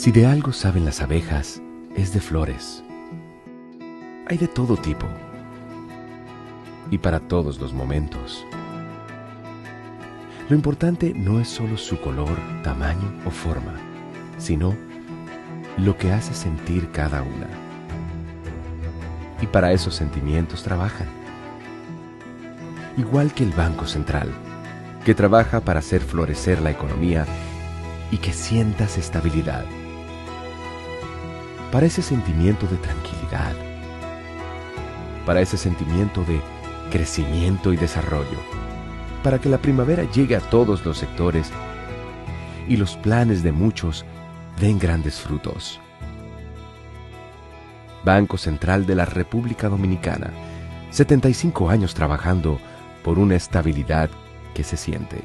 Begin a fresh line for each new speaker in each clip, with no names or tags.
Si de algo saben las abejas, es de flores. Hay de todo tipo y para todos los momentos. Lo importante no es solo su color, tamaño o forma, sino lo que hace sentir cada una. Y para esos sentimientos trabajan. Igual que el Banco Central, que trabaja para hacer florecer la economía y que sientas estabilidad. Para ese sentimiento de tranquilidad, para ese sentimiento de crecimiento y desarrollo, para que la primavera llegue a todos los sectores y los planes de muchos den grandes frutos. Banco Central de la República Dominicana, 75 años trabajando por una estabilidad que se siente.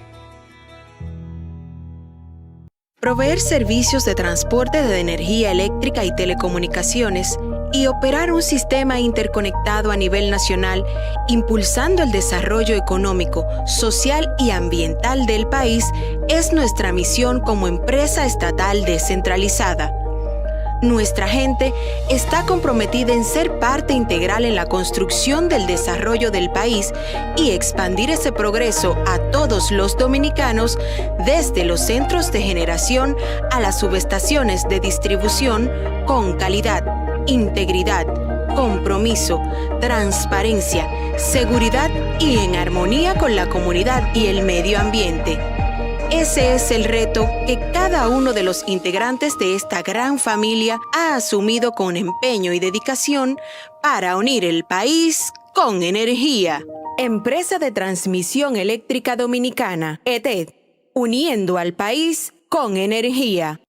Proveer servicios de transporte de energía eléctrica y telecomunicaciones y operar un sistema interconectado a nivel nacional, impulsando el desarrollo económico, social y ambiental del país, es nuestra misión como empresa estatal descentralizada. Nuestra gente está comprometida en ser parte integral en la construcción del desarrollo del país y expandir ese progreso a todos los dominicanos, desde los centros de generación a las subestaciones de distribución, con calidad, integridad, compromiso, transparencia, seguridad y en armonía con la comunidad y el medio ambiente. Ese es el reto que cada uno de los integrantes de esta gran familia ha asumido con empeño y dedicación para unir el país con energía. Empresa de Transmisión Eléctrica Dominicana, ETED, uniendo al país con energía.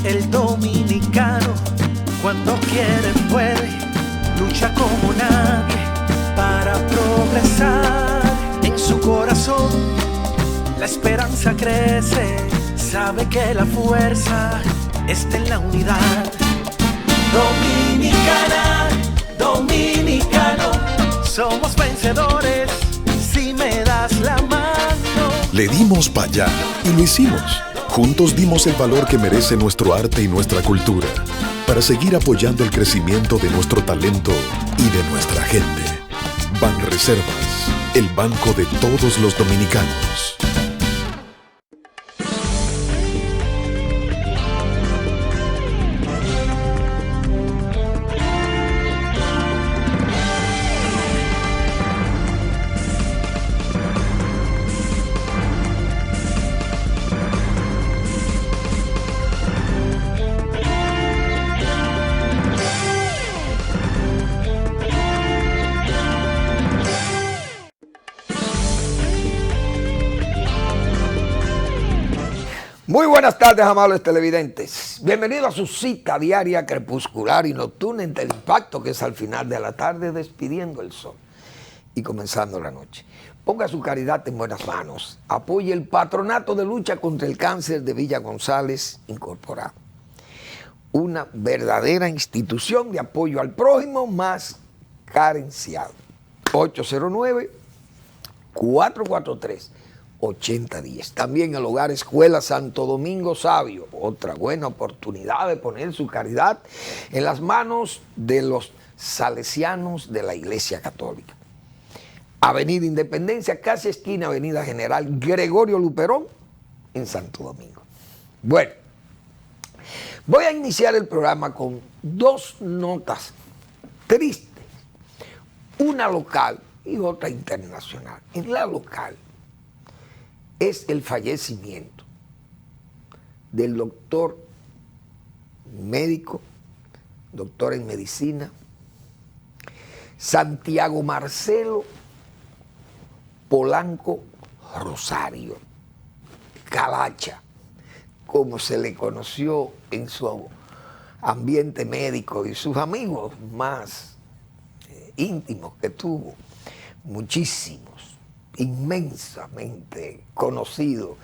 El dominicano, cuando quiere puede, lucha como nadie para progresar. En su corazón la esperanza crece, sabe que la fuerza está en la unidad. Dominicana, dominicano, somos vencedores si me das la mano.
Le dimos para allá y lo hicimos. Juntos dimos el valor que merece nuestro arte y nuestra cultura, para seguir apoyando el crecimiento de nuestro talento y de nuestra gente. Banreservas, el banco de todos los dominicanos.
Muy buenas tardes, amables televidentes. Bienvenidos a su cita diaria, crepuscular y nocturna entre el impacto que es al final de la tarde, despidiendo el sol y comenzando la noche. Ponga su caridad en buenas manos. Apoye el Patronato de Lucha contra el Cáncer de Villa González Incorporado. Una verdadera institución de apoyo al prójimo más carenciado. 809-443-8010. También el Hogar Escuela Santo Domingo Sabio, otra buena oportunidad de poner su caridad en las manos de los salesianos de la Iglesia Católica. Avenida Independencia, casi esquina Avenida General Gregorio Luperón, en Santo Domingo. Bueno, voy a iniciar el programa con dos notas tristes, una local y otra internacional. En la local es el fallecimiento del doctor médico, doctor en medicina, Santiago Marcelo Polanco Rosario, Calacha, como se le conoció en su ambiente médico y sus amigos más íntimos que tuvo, muchísimos, inmensamente conocido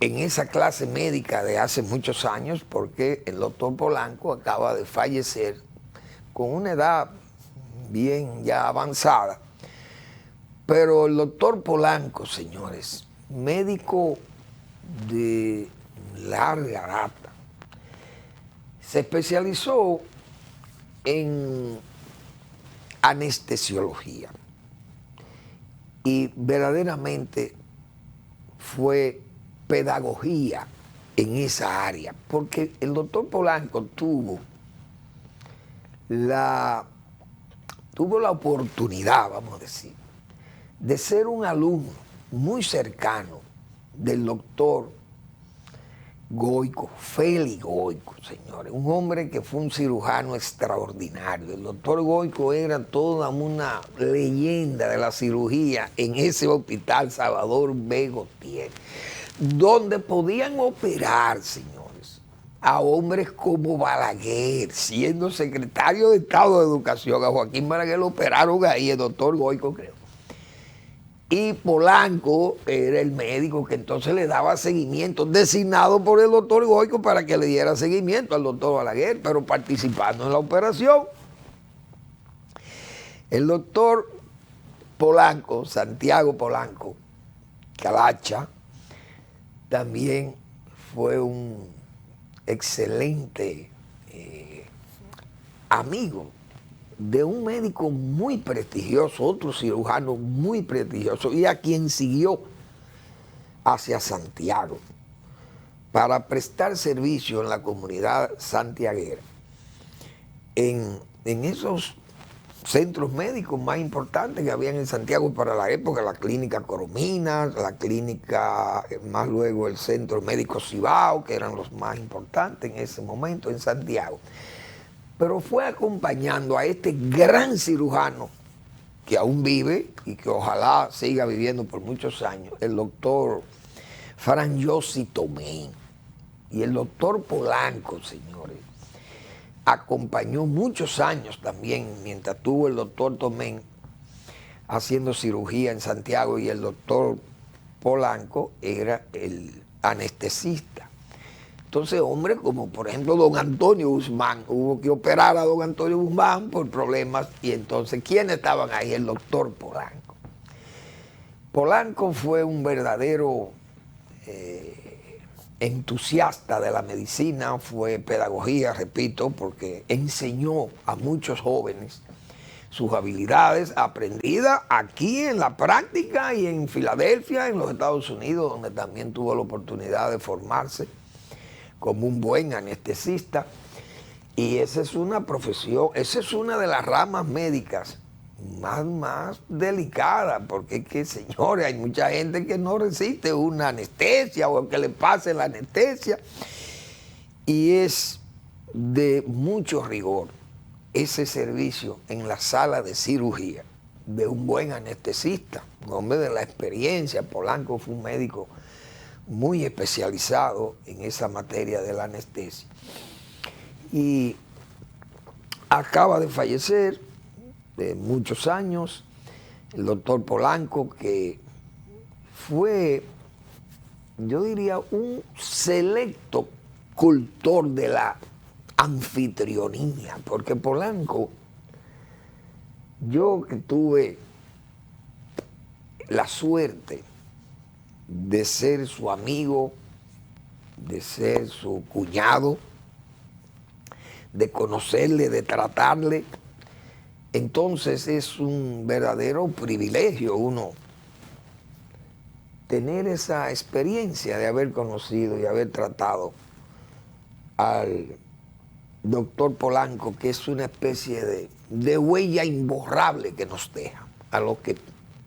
en esa clase médica de hace muchos años, porque el doctor Polanco acaba de fallecer con una edad bien ya avanzada. Pero el doctor Polanco, señores, médico de larga data, se especializó en anestesiología y verdaderamente fue pedagogía en esa área, porque el doctor Polanco tuvo la oportunidad, vamos a decir, de ser un alumno muy cercano del doctor Goico, Félix Goico, señores, un hombre que fue un cirujano extraordinario. El doctor Goico era toda una leyenda de la cirugía en ese hospital Salvador B. Gautier, donde podían operar, señores, a hombres como Balaguer, siendo secretario de Estado de Educación. A Joaquín Balaguer lo operaron ahí, el doctor Goico, creo. Y Polanco era el médico que entonces le daba seguimiento, designado por el doctor Goico para que le diera seguimiento al doctor Balaguer, pero participando en la operación. El doctor Polanco, Santiago Polanco Calacha, también fue un excelente amigo de un médico muy prestigioso, otro cirujano muy prestigioso, y a quien siguió hacia Santiago para prestar servicio en la comunidad santiaguera, en esos centros médicos más importantes que habían en Santiago para la época, la clínica Corominas, la clínica, más luego el centro médico Cibao, que eran los más importantes en ese momento en Santiago. Pero fue acompañando a este gran cirujano que aún vive y que ojalá siga viviendo por muchos años, el doctor Fran Yossi Tomé. Y el doctor Polanco, señores, acompañó muchos años también, mientras tuvo el doctor Tomé haciendo cirugía en Santiago, y el doctor Polanco era el anestesista. Entonces, hombres como por ejemplo don Antonio Guzmán, hubo que operar a don Antonio Guzmán por problemas, y entonces, ¿quiénes estaban ahí? El doctor Polanco. Polanco fue un verdadero entusiasta de la medicina, fue pedagogía, repito, porque enseñó a muchos jóvenes sus habilidades aprendidas aquí en la práctica y en Filadelfia, en los Estados Unidos, donde también tuvo la oportunidad de formarse como un buen anestesista. Y esa es una profesión, esa es una de las ramas médicas más delicada, porque es que, señores, hay mucha gente que no resiste una anestesia o que le pase la anestesia, y es de mucho rigor ese servicio en la sala de cirugía de un buen anestesista, un hombre de la experiencia. Polanco fue un médico muy especializado en esa materia de la anestesia. Y acaba de fallecer de muchos años el doctor Polanco, que fue, yo diría, un selecto cultor de la anfitrionía, porque Polanco, yo que tuve la suerte de ser su amigo, de ser su cuñado, de conocerle, de tratarle, entonces es un verdadero privilegio uno tener esa experiencia de haber conocido y haber tratado al doctor Polanco, que es una especie de huella imborrable que nos deja a los que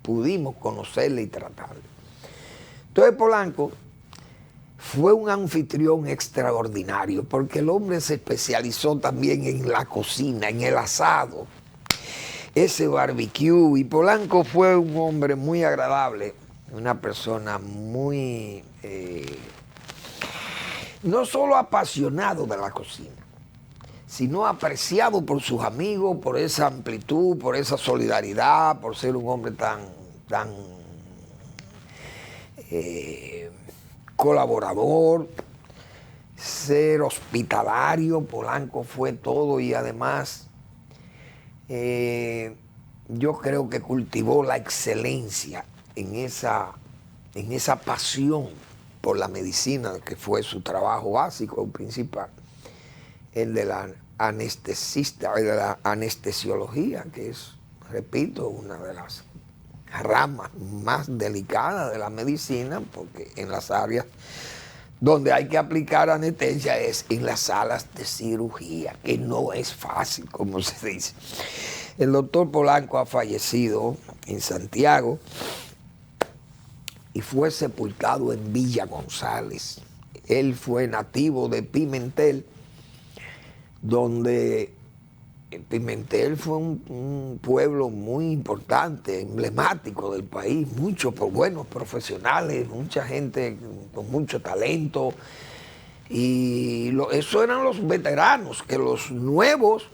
pudimos conocerle y tratarle. Entonces Polanco fue un anfitrión extraordinario, porque el hombre se especializó también en la cocina, en el asado, ese barbecue, y Polanco fue un hombre muy agradable, una persona muy, no solo apasionado de la cocina, sino apreciado por sus amigos, por esa amplitud, por esa solidaridad, por ser un hombre tan colaborador, ser hospitalario. Polanco fue todo, y además yo creo que cultivó la excelencia en esa pasión por la medicina, que fue su trabajo básico, principal. el de la anestesista, el de la anestesiología, que es, repito, una de las ramas más delicadas de la medicina, porque en las áreas donde hay que aplicar anestesia es en las salas de cirugía, que no es fácil, como se dice. El doctor Polanco ha fallecido en Santiago y fue sepultado en Villa González. Él fue nativo de Pimentel, donde Pimentel fue un pueblo muy importante, emblemático del país, muchos buenos profesionales, mucha gente con mucho talento. Y eso eran los veteranos, que los nuevos,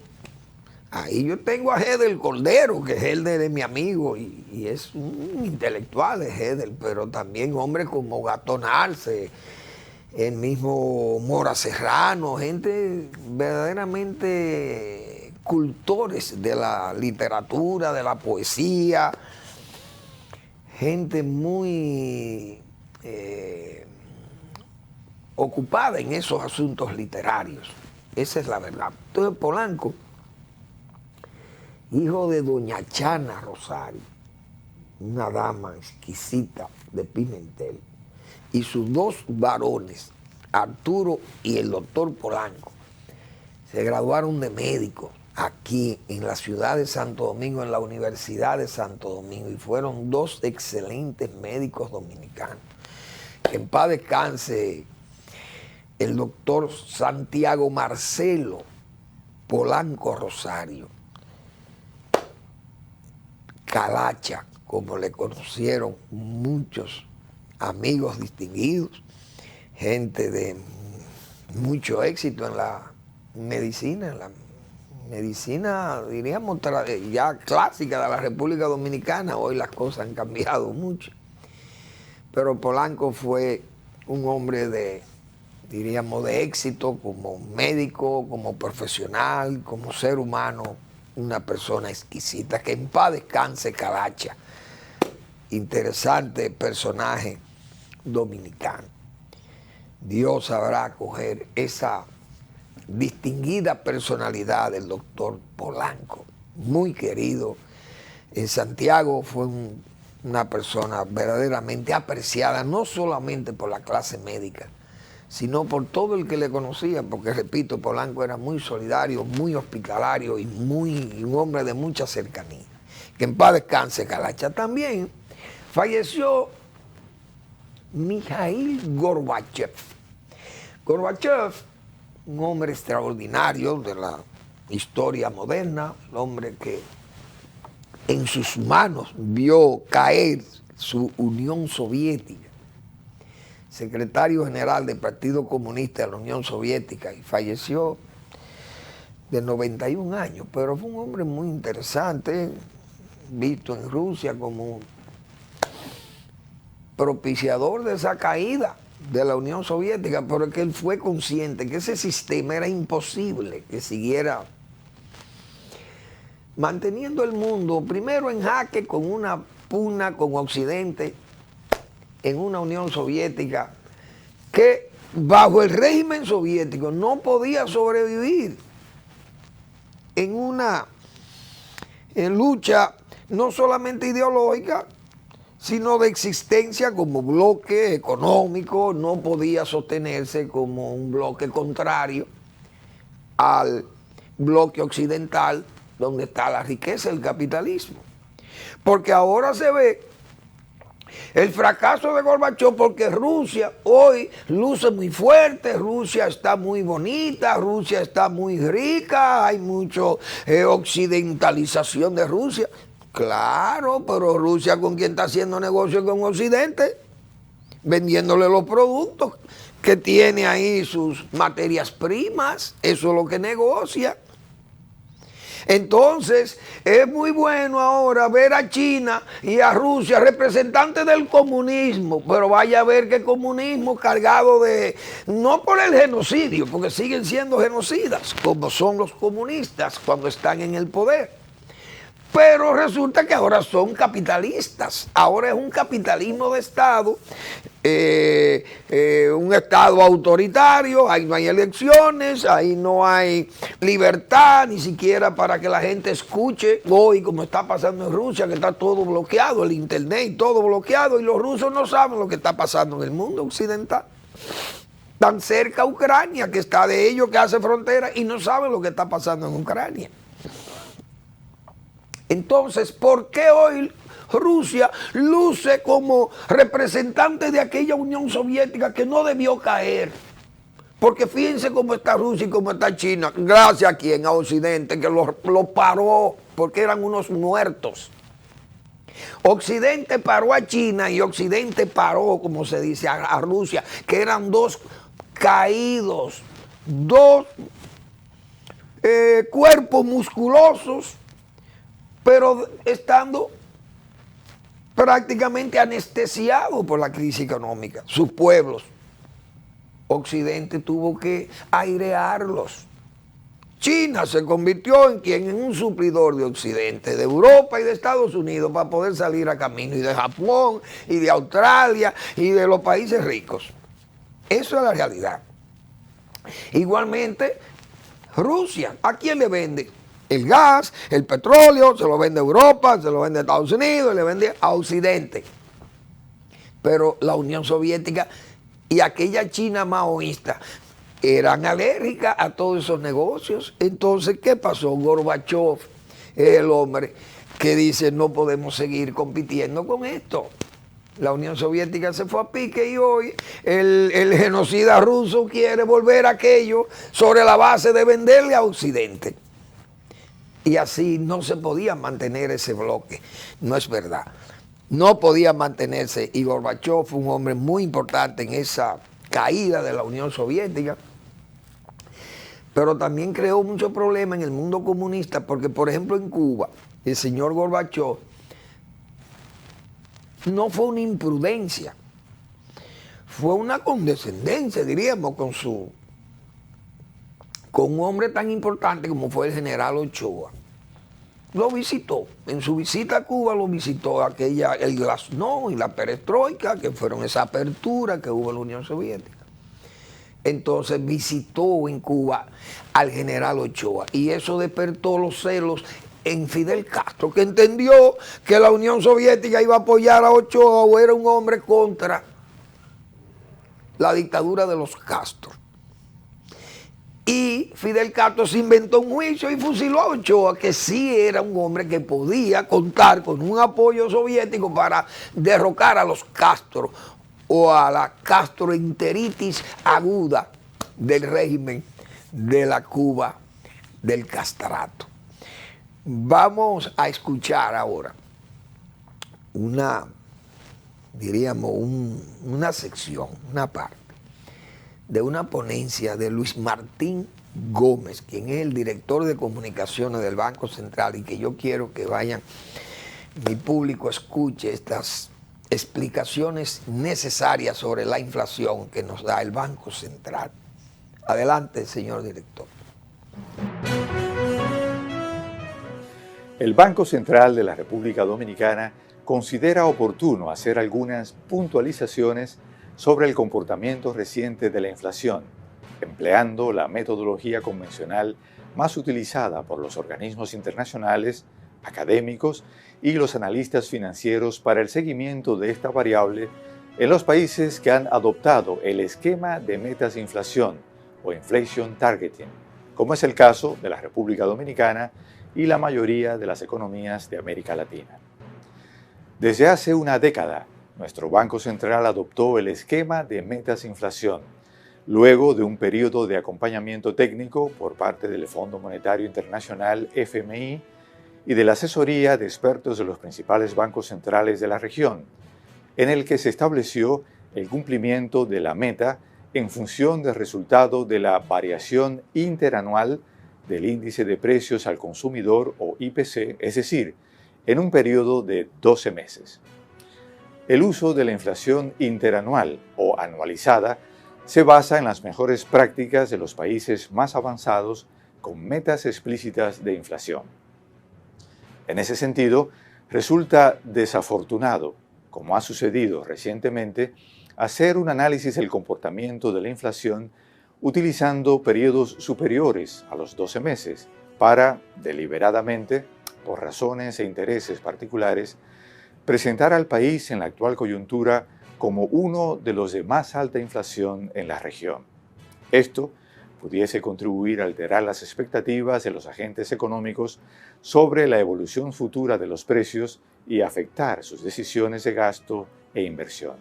ahí yo tengo a Hedel Cordero, que es el de mi amigo, y es un intelectual de Hedel, pero también hombres como Gastón Arce, el mismo Mora Serrano, gente verdaderamente cultores de la literatura, de la poesía, gente muy ocupada en esos asuntos literarios. Esa es la verdad. Entonces Polanco, hijo de doña Chana Rosario, una dama exquisita de Pimentel, y sus dos varones, Arturo y el doctor Polanco, se graduaron de médicos aquí en la ciudad de Santo Domingo, en la Universidad de Santo Domingo, y fueron dos excelentes médicos dominicanos. Que en paz descanse el doctor Santiago Marcelo Polanco Rosario, Calacha, como le conocieron muchos amigos distinguidos, gente de mucho éxito en la medicina, diríamos, ya clásica de la República Dominicana. Hoy las cosas han cambiado mucho. Pero Polanco fue un hombre diríamos, de éxito como médico, como profesional, como ser humano, una persona exquisita. Que en paz descanse Calacha, interesante personaje dominicano. Dios sabrá acoger esa distinguida personalidad del doctor Polanco, muy querido. En Santiago fue una persona verdaderamente apreciada, no solamente por la clase médica, sino por todo el que le conocía, porque repito, Polanco era muy solidario, muy hospitalario y un hombre de mucha cercanía. Que en paz descanse Calacha. También falleció Mikhail Gorbachev. Gorbachev, un hombre extraordinario de la historia moderna, el hombre que en sus manos vio caer su Unión Soviética, secretario general del Partido Comunista de la Unión Soviética, y falleció de 91 años, pero fue un hombre muy interesante, visto en Rusia como propiciador de esa caída de la Unión Soviética, pero es que él fue consciente que ese sistema era imposible que siguiera manteniendo el mundo primero en jaque con una pugna con Occidente en una Unión Soviética que bajo el régimen soviético no podía sobrevivir en una lucha no solamente ideológica, sino de existencia como bloque económico. No podía sostenerse como un bloque contrario al bloque occidental, donde está la riqueza del capitalismo. Porque ahora se ve el fracaso de Gorbachev, porque Rusia hoy luce muy fuerte, Rusia está muy bonita, Rusia está muy rica, hay mucha occidentalización de Rusia. Claro, pero Rusia, ¿con quién está haciendo negocio? Con Occidente, vendiéndole los productos que tiene ahí, sus materias primas. Eso es lo que negocia. Entonces, es muy bueno ahora ver a China y a Rusia representantes del comunismo, pero vaya a ver qué comunismo cargado de, no por el genocidio, porque siguen siendo genocidas, como son los comunistas cuando están en el poder, Pero resulta que ahora son capitalistas. Ahora es un capitalismo de Estado, un Estado autoritario, ahí no hay elecciones, ahí no hay libertad, ni siquiera para que la gente escuche. Hoy, como está pasando en Rusia, que está todo bloqueado, el internet y todo bloqueado, y los rusos no saben lo que está pasando en el mundo occidental. Tan cerca a Ucrania, que está de ellos, que hace frontera, y no saben lo que está pasando en Ucrania. Entonces, ¿por qué hoy Rusia luce como representante de aquella Unión Soviética que no debió caer? Porque fíjense cómo está Rusia y cómo está China. Gracias a quién, a Occidente, que lo paró, porque eran unos muertos. Occidente paró a China y Occidente paró, como se dice, a Rusia, que eran dos caídos, dos cuerpos musculosos, pero estando prácticamente anestesiados por la crisis económica, sus pueblos. Occidente tuvo que airearlos. China se convirtió en un suplidor de Occidente, de Europa y de Estados Unidos, para poder salir a camino, y de Japón, y de Australia, y de los países ricos. Eso es la realidad. Igualmente, Rusia, ¿a quién le vende? El gas, el petróleo, se lo vende a Europa, se lo vende a Estados Unidos, le vende a Occidente. Pero la Unión Soviética y aquella China maoísta eran alérgicas a todos esos negocios. Entonces, ¿qué pasó? Gorbachev es el hombre que dice: no podemos seguir compitiendo con esto. La Unión Soviética se fue a pique y hoy el genocida ruso quiere volver a aquello sobre la base de venderle a Occidente. Y así no se podía mantener ese bloque. No es verdad. No podía mantenerse, y Gorbachev fue un hombre muy importante en esa caída de la Unión Soviética, pero también creó muchos problemas en el mundo comunista, porque por ejemplo en Cuba, el señor Gorbachev no fue una imprudencia, fue una condescendencia, diríamos, con un hombre tan importante como fue el general Ochoa. Lo visitó, en su visita a Cuba lo visitó el glasnost y la perestroika, que fueron esa apertura que hubo en la Unión Soviética. Entonces visitó en Cuba al general Ochoa, y eso despertó los celos en Fidel Castro, que entendió que la Unión Soviética iba a apoyar a Ochoa, o era un hombre contra la dictadura de los Castro. Y Fidel Castro se inventó un juicio y fusiló a Ochoa, que sí era un hombre que podía contar con un apoyo soviético para derrocar a los Castro, o a la castroenteritis aguda del régimen de la Cuba del castrato. Vamos a escuchar ahora una sección, una parte de una ponencia de Luis Martín Gómez, quien es el director de comunicaciones del Banco Central, y que yo quiero que vayan, mi público escuche estas explicaciones necesarias sobre la inflación que nos da el Banco Central. Adelante, señor director.
El Banco Central de la República Dominicana considera oportuno hacer algunas puntualizaciones sobre el comportamiento reciente de la inflación, empleando la metodología convencional más utilizada por los organismos internacionales, académicos y los analistas financieros para el seguimiento de esta variable en los países que han adoptado el esquema de metas de inflación o inflation targeting, como es el caso de la República Dominicana y la mayoría de las economías de América Latina. Desde hace una década, nuestro Banco Central adoptó el esquema de metas de inflación, luego de un periodo de acompañamiento técnico por parte del Fondo Monetario Internacional FMI y de la asesoría de expertos de los principales bancos centrales de la región, en el que se estableció el cumplimiento de la meta en función del resultado de la variación interanual del índice de precios al consumidor o IPC, es decir, en un periodo de 12 meses. El uso de la inflación interanual o anualizada se basa en las mejores prácticas de los países más avanzados con metas explícitas de inflación. En ese sentido, resulta desafortunado, como ha sucedido recientemente, hacer un análisis del comportamiento de la inflación utilizando periodos superiores a los 12 meses para, deliberadamente, por razones e intereses particulares, presentar al país en la actual coyuntura como uno de los de más alta inflación en la región. Esto pudiese contribuir a alterar las expectativas de los agentes económicos sobre la evolución futura de los precios y afectar sus decisiones de gasto e inversión.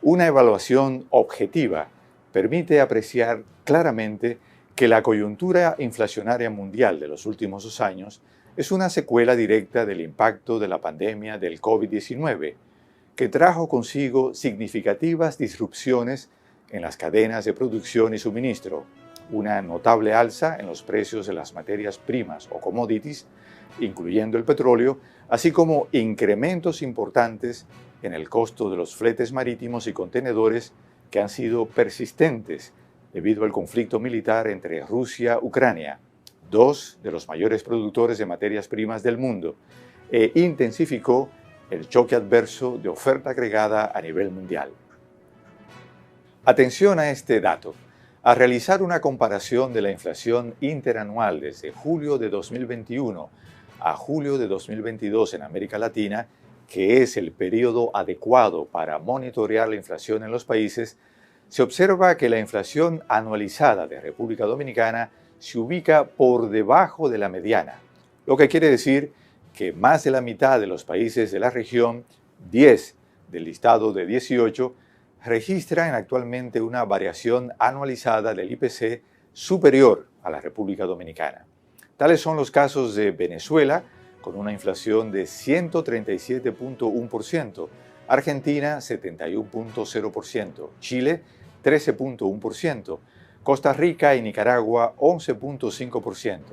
Una evaluación objetiva permite apreciar claramente que la coyuntura inflacionaria mundial de los últimos 2 años es una secuela directa del impacto de la pandemia del COVID-19, que trajo consigo significativas disrupciones en las cadenas de producción y suministro, una notable alza en los precios de las materias primas o commodities, incluyendo el petróleo, así como incrementos importantes en el costo de los fletes marítimos y contenedores que han sido persistentes debido al conflicto militar entre Rusia y Ucrania, 2 de los mayores productores de materias primas del mundo, e intensificó el choque adverso de oferta agregada a nivel mundial. Atención a este dato. Al realizar una comparación de la inflación interanual desde julio de 2021 a julio de 2022 en América Latina, que es el periodo adecuado para monitorear la inflación en los países, se observa que la inflación anualizada de República Dominicana se ubica por debajo de la mediana, lo que quiere decir que más de la mitad de los países de la región, 10 del listado de 18, registran actualmente una variación anualizada del IPC superior a la República Dominicana. Tales son los casos de Venezuela, con una inflación de 137.1%, Argentina 71.0%, Chile 13.1%, Costa Rica y Nicaragua 11.5%,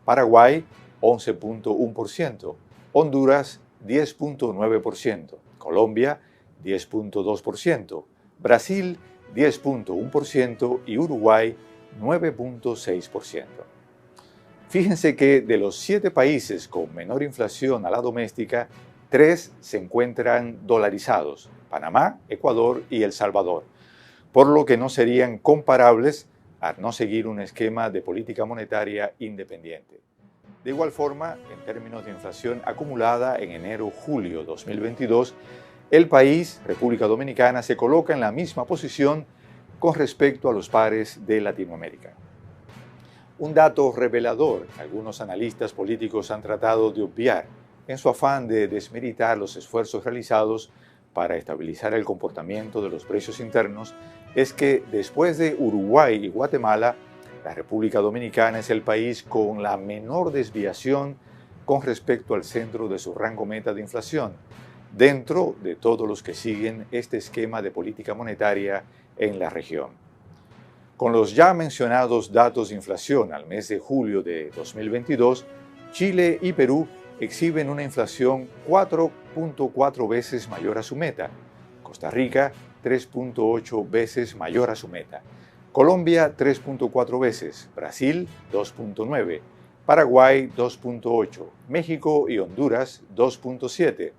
Paraguay 11.1%, Honduras 10.9%, Colombia 10.2%, Brasil 10.1% y Uruguay 9.6%. Fíjense que de los 7 países con menor inflación a la doméstica, 3 se encuentran dolarizados: Panamá, Ecuador y El Salvador, por lo que no serían comparables a no seguir un esquema de política monetaria independiente. De igual forma, en términos de inflación acumulada en enero-julio 2022, el país, República Dominicana, se coloca en la misma posición con respecto a los pares de Latinoamérica. Un dato revelador que algunos analistas políticos han tratado de obviar en su afán de desmeritar los esfuerzos realizados para estabilizar el comportamiento de los precios internos es que después de Uruguay y Guatemala, la República Dominicana es el país con la menor desviación con respecto al centro de su rango meta de inflación, dentro de todos los que siguen este esquema de política monetaria en la región. Con los ya mencionados datos de inflación al mes de julio de 2022, Chile y Perú exhiben una inflación 4.4 veces mayor a su meta, Costa Rica 3.8 veces mayor a su meta, Colombia 3.4 veces, Brasil 2.9, Paraguay 2.8, México y Honduras 2.7,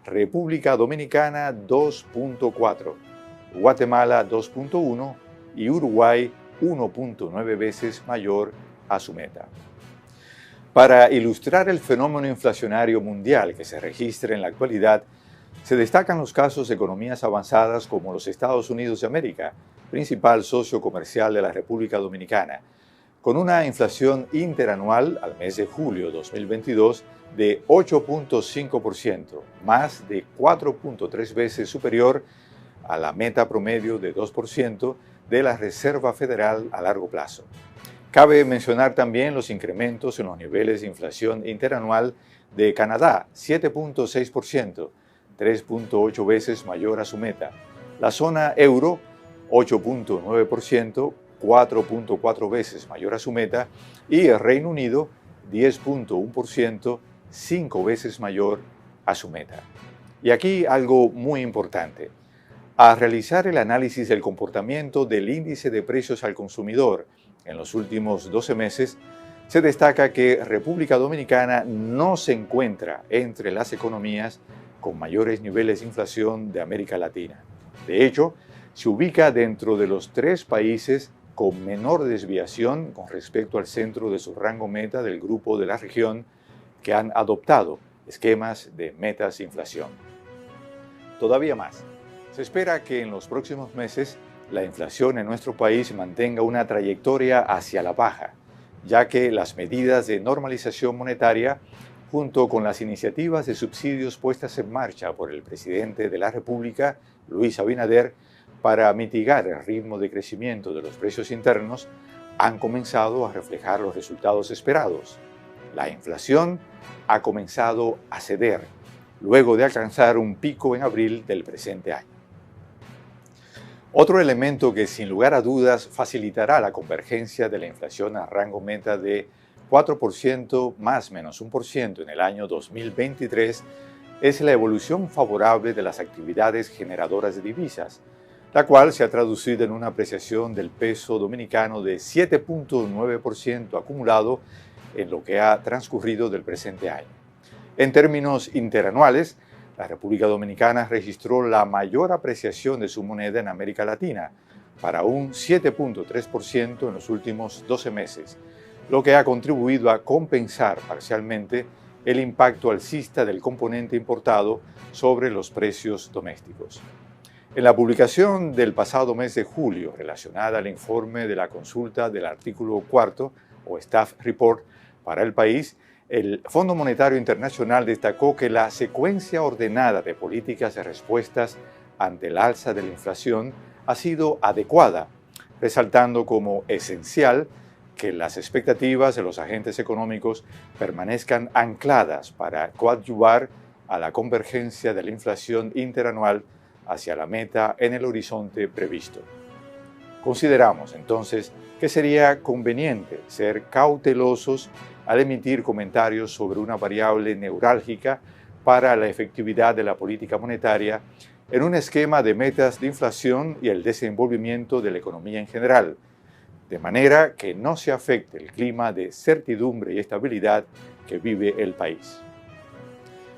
República Dominicana 2.4, Guatemala 2.1 y Uruguay 1.9 veces mayor a su meta. Para ilustrar el fenómeno inflacionario mundial que se registra en la actualidad, se destacan los casos de economías avanzadas como los Estados Unidos de América, principal socio comercial de la República Dominicana, con una inflación interanual al mes de julio 2022 de 8.5%, más de 4.3 veces superior a la meta promedio de 2% de la Reserva Federal a largo plazo. Cabe mencionar también los incrementos en los niveles de inflación interanual de Canadá, 7.6%, 3.8 veces mayor a su meta. La zona euro, 8.9%, 4.4 veces mayor a su meta. Y el Reino Unido, 10.1%, 5 veces mayor a su meta. Y aquí algo muy importante. Al realizar el análisis del comportamiento del índice de precios al consumidor en los últimos 12 meses, se destaca que República Dominicana no se encuentra entre las economías con mayores niveles de inflación de América Latina. De hecho, se ubica dentro de los 3 países con menor desviación con respecto al centro de su rango meta del grupo de la región que han adoptado esquemas de metas de inflación. Todavía más, se espera que en los próximos meses la inflación en nuestro país mantenga una trayectoria hacia la baja, ya que las medidas de normalización monetaria, junto con las iniciativas de subsidios puestas en marcha por el presidente de la República, Luis Abinader, para mitigar el ritmo de crecimiento de los precios internos, han comenzado a reflejar los resultados esperados. La inflación ha comenzado a ceder, luego de alcanzar un pico en abril del presente año. Otro elemento que sin lugar a dudas facilitará la convergencia de la inflación a rango meta de 4% más menos 1% en el año 2023 es la evolución favorable de las actividades generadoras de divisas, la cual se ha traducido en una apreciación del peso dominicano de 7.9% acumulado en lo que ha transcurrido del presente año. En términos interanuales, la República Dominicana registró la mayor apreciación de su moneda en América Latina, para un 7.3% en los últimos 12 meses, lo que ha contribuido a compensar parcialmente el impacto alcista del componente importado sobre los precios domésticos. En la publicación del pasado mes de julio, relacionada al informe de la consulta del artículo 4 o Staff Report para el país, el Fondo Monetario Internacional destacó que la secuencia ordenada de políticas de respuestas ante el alza de la inflación ha sido adecuada, resaltando como esencial que las expectativas de los agentes económicos permanezcan ancladas para coadyuvar a la convergencia de la inflación interanual hacia la meta en el horizonte previsto. Consideramos entonces que sería conveniente ser cautelosos al emitir comentarios sobre una variable neurálgica para la efectividad de la política monetaria en un esquema de metas de inflación y el desenvolvimiento de la economía en general, de manera que no se afecte el clima de certidumbre y estabilidad que vive el país.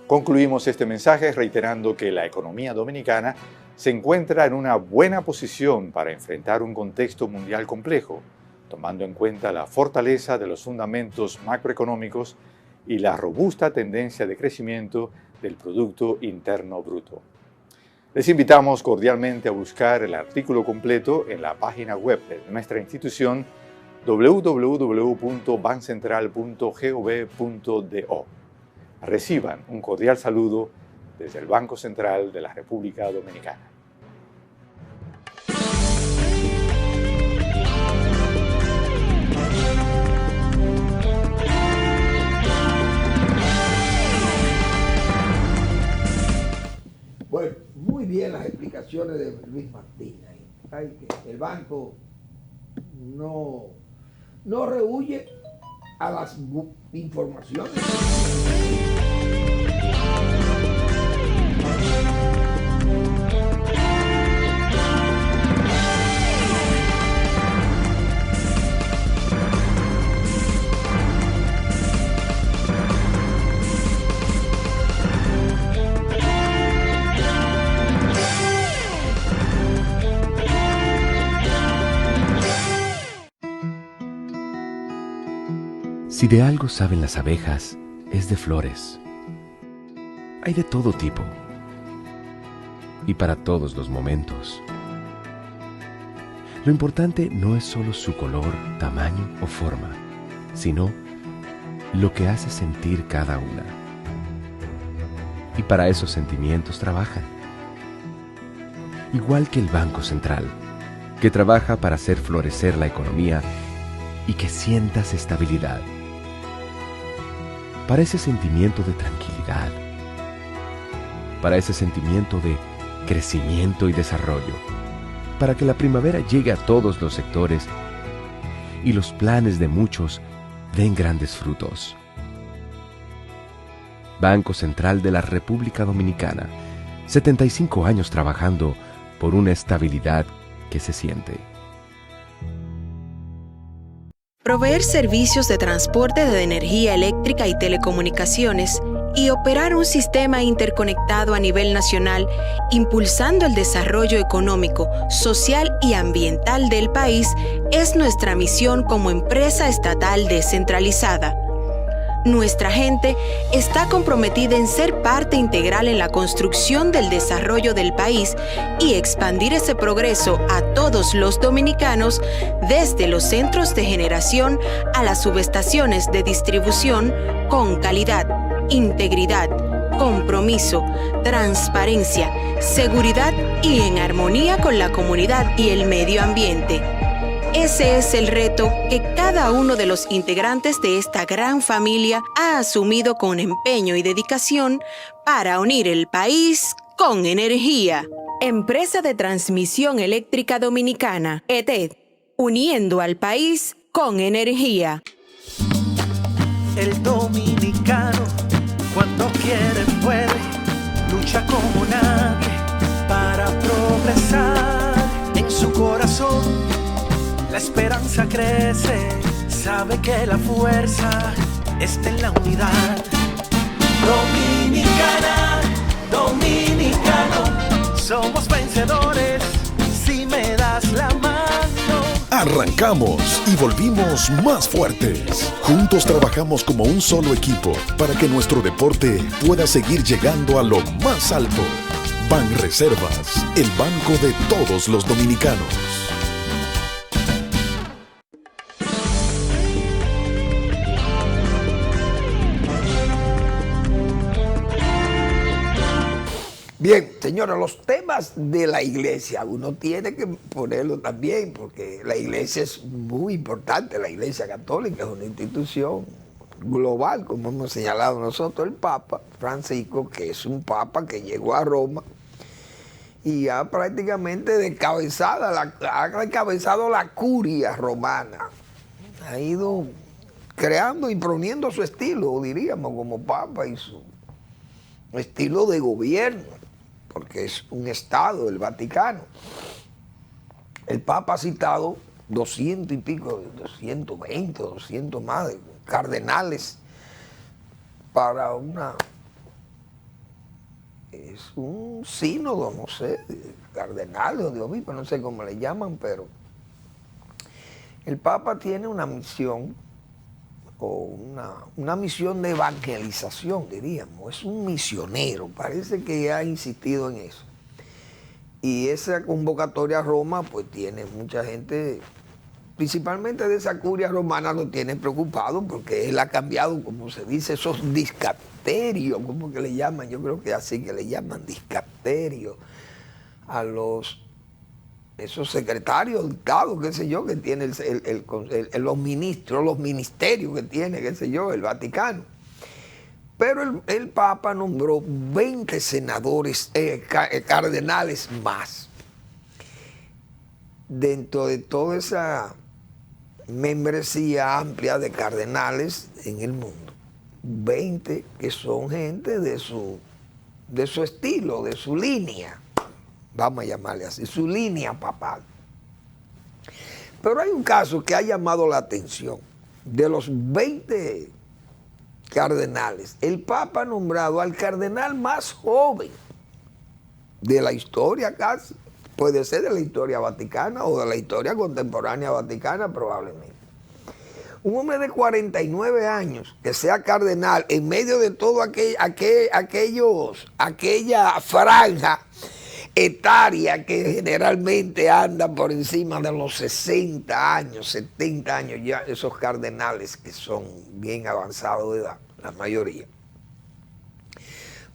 Concluimos este mensaje reiterando que la economía dominicana se encuentra en una buena posición para enfrentar un contexto mundial complejo, tomando en cuenta la fortaleza de los fundamentos macroeconómicos y la robusta tendencia de crecimiento del Producto Interno Bruto. Les invitamos cordialmente a buscar el artículo completo en la página web de nuestra institución www.bancentral.gov.do. Reciban un cordial saludo desde el Banco Central de la República Dominicana.
Bueno, muy bien las explicaciones de Luis Martín. El banco no rehúye a las informaciones.
Si de algo saben las abejas, es de flores. Hay de todo tipo y para todos los momentos. Lo importante no es solo su color, tamaño o forma, sino lo que hace sentir cada una. Y para esos sentimientos trabajan. Igual que el Banco Central, que trabaja para hacer florecer la economía y que sientas estabilidad. Para ese sentimiento de tranquilidad, para ese sentimiento de crecimiento y desarrollo, para que la primavera llegue a todos los sectores y los planes de muchos den grandes frutos. Banco Central de la República Dominicana, 75 años trabajando por una estabilidad que se siente.
proveer servicios de transporte de energía eléctrica y telecomunicaciones y operar un sistema interconectado a nivel nacional, impulsando el desarrollo económico, social y ambiental del país, es nuestra misión como empresa estatal descentralizada. Nuestra gente está comprometida en ser parte integral en la construcción del desarrollo del país y expandir ese progreso a todos los dominicanos, desde los centros de generación a las subestaciones de distribución, con calidad, integridad, compromiso, transparencia, seguridad y en armonía con la comunidad y el medio ambiente. Ese es el reto que cada uno de los integrantes de esta gran familia ha asumido con empeño y dedicación para unir el país con energía. Empresa de Transmisión Eléctrica Dominicana, ETED, uniendo al país con energía.
El dominicano, cuando quiere, puede, lucha como nadie para progresar. En su corazón la esperanza crece, sabe que la fuerza está en la unidad. Dominicana, dominicano, somos vencedores si me das la mano.
Arrancamos y volvimos más fuertes. Juntos trabajamos como un solo equipo para que nuestro deporte pueda seguir llegando a lo más alto. Banreservas, el banco de todos los dominicanos.
Bien, señora, los temas de la iglesia, uno tiene que ponerlo también, porque la iglesia es muy importante. La iglesia católica es una institución global, como hemos señalado nosotros. El Papa Francisco, que es un papa que llegó a Roma y ha prácticamente ha encabezado la curia romana. Ha ido creando y poniendo su estilo, diríamos, como papa, y su estilo de gobierno, porque es un estado, el Vaticano. El Papa ha citado 200 y pico, 220, 200 más de cardenales para es un sínodo, no sé, cardenales o de obispo, no sé cómo le llaman, pero el Papa tiene una misión, o una misión de evangelización, diríamos. Es un misionero, parece que ha insistido en eso. Y esa convocatoria a Roma, pues tiene mucha gente, principalmente de esa curia romana, lo tiene preocupado, porque él ha cambiado, como se dice, esos discapterios, como que le llaman, yo creo que así que le llaman discapterios, a esos secretarios, dictados, qué sé yo, que tiene los ministros, los ministerios que tiene, qué sé yo, el Vaticano. Pero el Papa nombró 20 senadores, cardenales más. Dentro de toda esa membresía amplia de cardenales en el mundo, 20 que son gente de su estilo, de su línea, vamos a llamarle así, su línea papal. Pero hay un caso que ha llamado la atención. De los 20 cardenales, el Papa ha nombrado al cardenal más joven de la historia casi, puede ser de la historia vaticana o de la historia contemporánea vaticana probablemente. Un hombre de 49 años que sea cardenal en medio de todo aquella franja etaria que generalmente anda por encima de los 60 años, 70 años ya, esos cardenales que son bien avanzados de edad, la mayoría.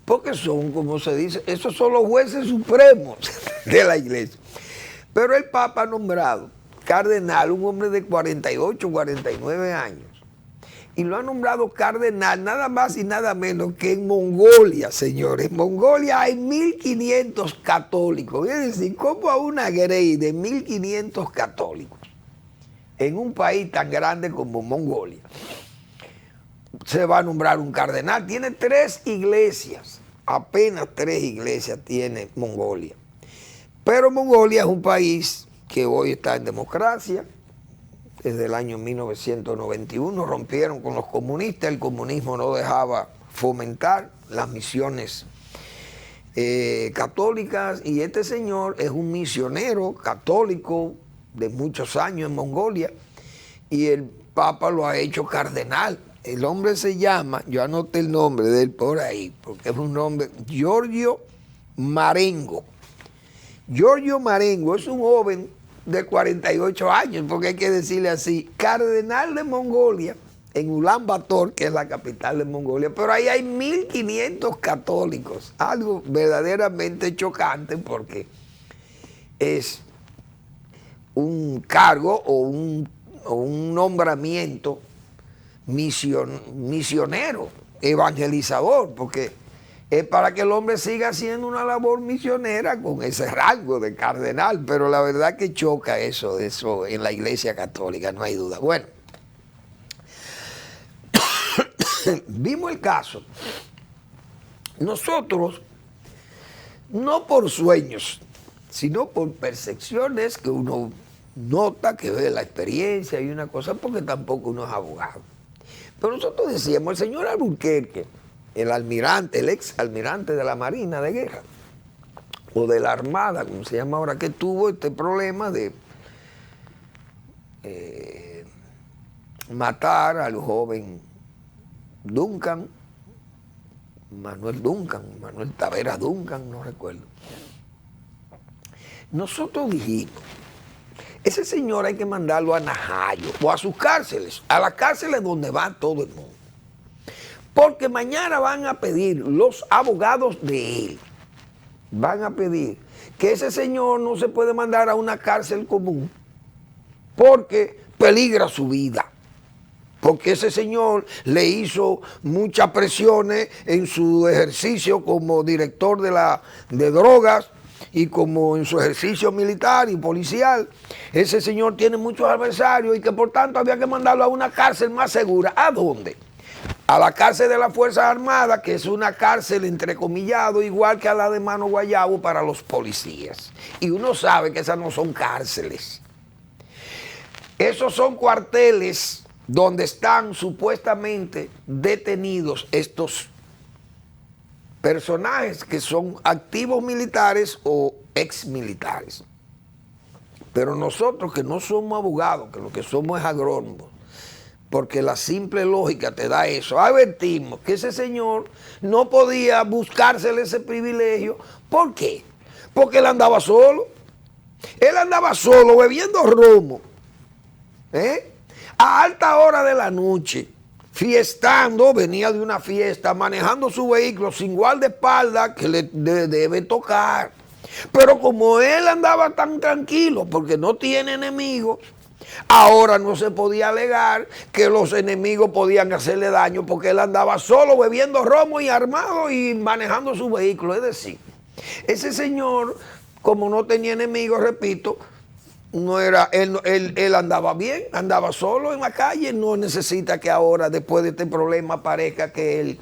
Porque son, como se dice, esos son los jueces supremos de la iglesia. Pero el Papa ha nombrado cardenal un hombre de 48, 49 años. Y lo ha nombrado cardenal nada más y nada menos que en Mongolia, señores. En Mongolia hay 1.500 católicos. Es decir, ¿cómo a una grey de 1.500 católicos en un país tan grande como Mongolia se va a nombrar un cardenal? Tiene 3 iglesias, apenas 3 iglesias tiene Mongolia. Pero Mongolia es un país que hoy está en democracia, desde el año 1991, rompieron con los comunistas, el comunismo no dejaba fomentar las misiones católicas, y este señor es un misionero católico de muchos años en Mongolia, y el Papa lo ha hecho cardenal. El hombre se llama, yo anoté el nombre de él por ahí, porque es un nombre, Giorgio Marengo. Giorgio Marengo es un joven de 48 años, porque hay que decirle así, cardenal de Mongolia, en Ulan Bator, que es la capital de Mongolia, pero ahí hay 1.500 católicos, algo verdaderamente chocante, porque es un cargo o un nombramiento misionero, evangelizador, porque es para que el hombre siga haciendo una labor misionera con ese rango de cardenal, pero la verdad que choca eso en la Iglesia Católica, no hay duda. Bueno, vimos el caso. Nosotros, no por sueños, sino por percepciones que uno nota, que ve la experiencia y una cosa, porque tampoco uno es abogado. Pero nosotros decíamos, el señor Alburquerque, el almirante, el ex almirante de la Marina de Guerra, o de la Armada, como se llama ahora, que tuvo este problema de matar al joven Duncan, Manuel Tavera Duncan, no recuerdo. Nosotros dijimos, ese señor hay que mandarlo a Najayo o a sus cárceles, a las cárceles donde va todo el mundo. Porque mañana van a pedir los abogados de él, van a pedir que ese señor no se puede mandar a una cárcel común porque peligra su vida. Porque ese señor le hizo muchas presiones en su ejercicio como director de drogas y como en su ejercicio militar y policial. Ese señor tiene muchos adversarios y que por tanto había que mandarlo a una cárcel más segura. ¿A dónde? A la cárcel de las Fuerzas Armadas, que es una cárcel entrecomillado, igual que a la de Mano Guayabo para los policías. Y uno sabe que esas no son cárceles. Esos son cuarteles donde están supuestamente detenidos estos personajes que son activos militares o exmilitares. Pero nosotros que no somos abogados, que lo que somos es agrónomos, porque la simple lógica te da eso, advertimos que ese señor no podía buscársele ese privilegio. ¿Por qué? Porque él andaba solo. Él andaba solo bebiendo romo, a alta hora de la noche, fiestando, venía de una fiesta, manejando su vehículo sin guardaespaldas que le debe tocar. Pero como él andaba tan tranquilo porque no tiene enemigos, ahora no se podía alegar que los enemigos podían hacerle daño porque él andaba solo bebiendo romo y armado y manejando su vehículo. Es decir, ese señor, como no tenía enemigos, repito, no era, él andaba bien, andaba solo en la calle, no necesita que ahora, después de este problema, parezca que él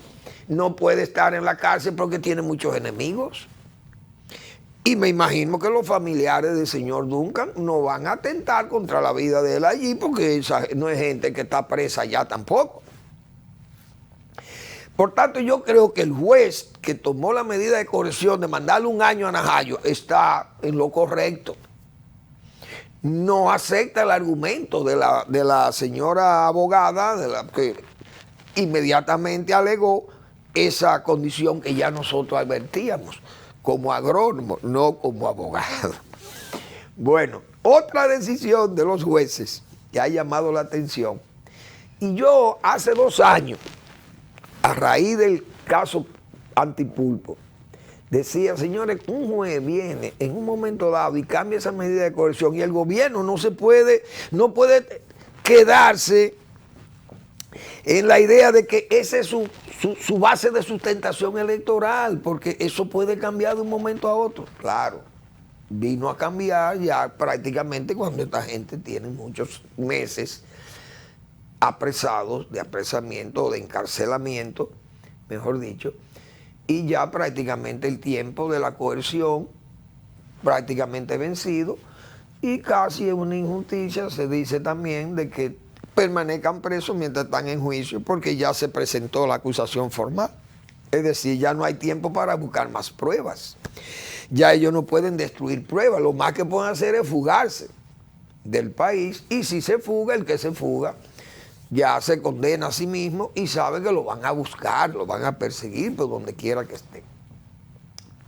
no puede estar en la cárcel porque tiene muchos enemigos. Y me imagino que los familiares del señor Duncan no van a atentar contra la vida de él allí, porque esa no es gente que está presa allá tampoco. Por tanto, yo creo que el juez que tomó la medida de coerción de mandarle un año a Najayo está en lo correcto. No acepta el argumento de la señora abogada, que inmediatamente alegó esa condición que ya nosotros advertíamos, como agrónomo, no como abogado. Bueno, otra decisión de los jueces que ha llamado la atención, y yo hace 2 años, a raíz del caso Antipulpo, decía, señores, un juez viene en un momento dado y cambia esa medida de coerción y el gobierno no puede quedarse en la idea de que esa es su base de sustentación electoral, porque eso puede cambiar de un momento a otro. Claro, vino a cambiar ya prácticamente cuando esta gente tiene muchos meses apresados, de apresamiento o de encarcelamiento, mejor dicho, y ya prácticamente el tiempo de la coerción prácticamente vencido, Y casi es una injusticia, se dice también, de que permanezcan presos mientras están en juicio, porque ya se presentó la acusación formal. Es decir, ya no hay tiempo para buscar más pruebas. Ya ellos no pueden destruir pruebas, lo más que pueden hacer es fugarse del país, y si se fuga, el que se fuga ya se condena a sí mismo y sabe que lo van a buscar, lo van a perseguir por donde quiera que esté.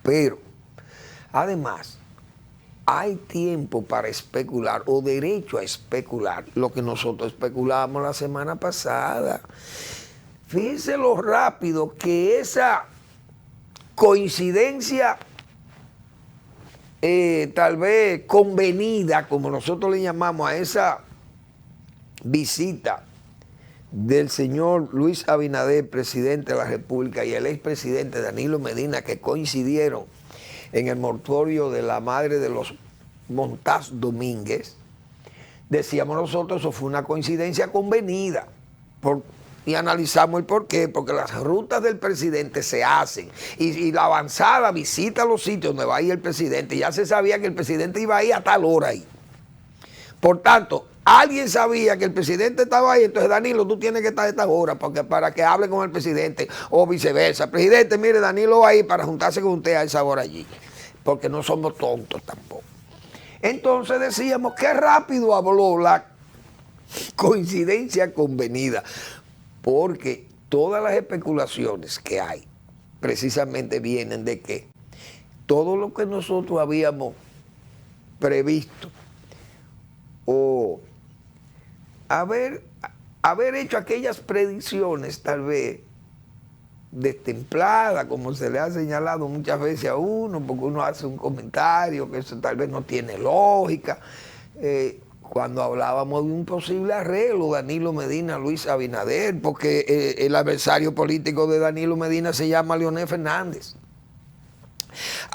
Pero, además, hay tiempo para especular o derecho a especular lo que nosotros especulábamos la semana pasada. Fíjense lo rápido que esa coincidencia tal vez convenida, como nosotros le llamamos a esa visita del señor Luis Abinader, presidente de la República, y el expresidente Danilo Medina, que coincidieron en el mortuorio de la madre de los Montaz Domínguez. Decíamos nosotros, eso fue una coincidencia convenida, y analizamos el por qué, porque las rutas del presidente se hacen, y la avanzada visita los sitios donde va a ir el presidente, ya se sabía que el presidente iba a ir a tal hora ahí. Por tanto, alguien sabía que el presidente estaba ahí, entonces Danilo, tú tienes que estar a esta hora para que hable con el presidente, o viceversa. Presidente, mire, Danilo va ahí para juntarse con usted a esa hora allí, porque no somos tontos tampoco. Entonces decíamos, qué rápido habló la coincidencia convenida, porque todas las especulaciones que hay precisamente vienen de que todo lo que nosotros habíamos previsto o haber hecho aquellas predicciones tal vez destempladas, como se le ha señalado muchas veces a uno, porque uno hace un comentario que eso tal vez no tiene lógica. Cuando hablábamos de un posible arreglo, Danilo Medina, Luis Abinader, porque el adversario político de Danilo Medina se llama Leonel Fernández.